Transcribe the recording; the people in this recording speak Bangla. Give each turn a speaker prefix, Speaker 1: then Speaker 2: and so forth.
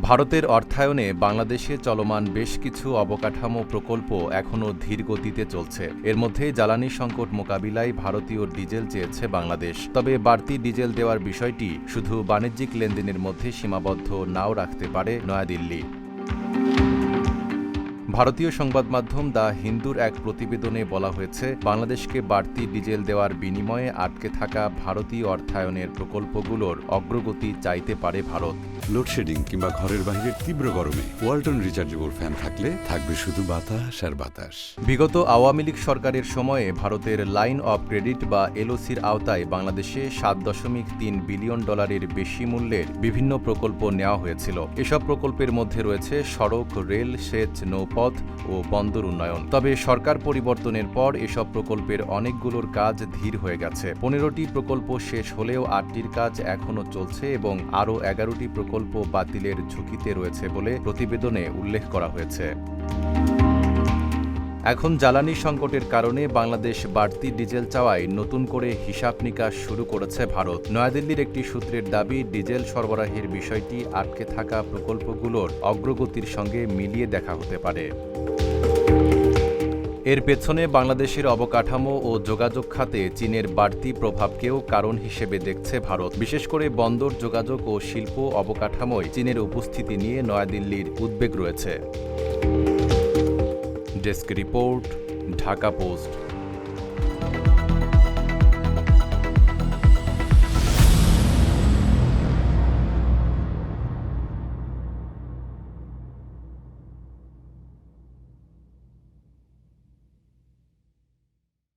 Speaker 1: ভারতের অর্থায়নে বাংলাদেশে চলমান বেশ কিছু অবকাঠামো প্রকল্প এখনও ধীর গতিতে চলছে। এর মধ্যে জ্বালানি সংকট মোকাবিলায় ভারতীয় ডিজেল চেয়েছে বাংলাদেশ। তবে বাড়তি ডিজেল দেওয়ার বিষয়টি শুধু বাণিজ্যিক লেনদেনের মধ্যে সীমাবদ্ধ নাও রাখতে পারে নয়াদিল্লি। ভারতীয় সংবাদ মাধ্যম দ্য হিন্দুর এক প্রতিবেদনে বলা হয়েছে, বাংলাদেশকে বাড়তি ডিজেল দেওয়ার বিনিময়ে আটকে থাকা ভারতীয় অর্থায়নের প্রকল্পগুলোর অগ্রগতি চাইতে পারে ভারত।
Speaker 2: লোডশেডিং কিংবা ঘরের বাইরের তীব্র গরমে ওয়ালটন রিচার্জেবল ফ্যান থাকলে থাকবে শুধু বাতাস আর বাতাস।
Speaker 1: বিগত আওয়ামী লীগ সরকারের সময়ে ভারতের লাইন অব ক্রেডিট বা এলওসির আওতায় বাংলাদেশে $7.3 বিলিয়ন বেশি মূল্যের বিভিন্ন প্রকল্প নেওয়া হয়েছিল। এসব প্রকল্পের মধ্যে রয়েছে সড়ক, রেল, সেচ, নৌপথ ও বন্দর উন্নয়ন। তবে সরকার পরিবর্তনের পর এসব প্রকল্পের অনেকগুলোর কাজ ধীর হয়ে গেছে। 15টি প্রকল্প শেষ হলেও 8টির কাজ এখনও চলছে এবং আরও 11টি প্রকল্প বাতিলের ঝুঁকিতে রয়েছে বলে প্রতিবেদনে উল্লেখ করা হয়েছে। এখন জ্বালানি সংকটের কারণে বাংলাদেশ বাড়তি ডিজেল চাওয়ায় নতুন করে হিসাব নিকাশ শুরু করেছে ভারত। নয়াদিল্লির একটি সূত্রের দাবি, ডিজেল সরবরাহের বিষয়টি আটকে থাকা প্রকল্পগুলোর অগ্রগতির সঙ্গে মিলিয়ে দেখা হতে পারে। এর পেছনে বাংলাদেশের অবকাঠামো ও যোগাযোগ খাতে চীনের বাড়তি প্রভাবকেও কারণ হিসেবে দেখছে ভারত। বিশেষ করে বন্দর যোগাযোগ ও শিল্প অবকাঠামোয় চীনের উপস্থিতি নিয়ে নয়াদিল্লির উদ্বেগ রয়েছে। Desk report, Dhaka post.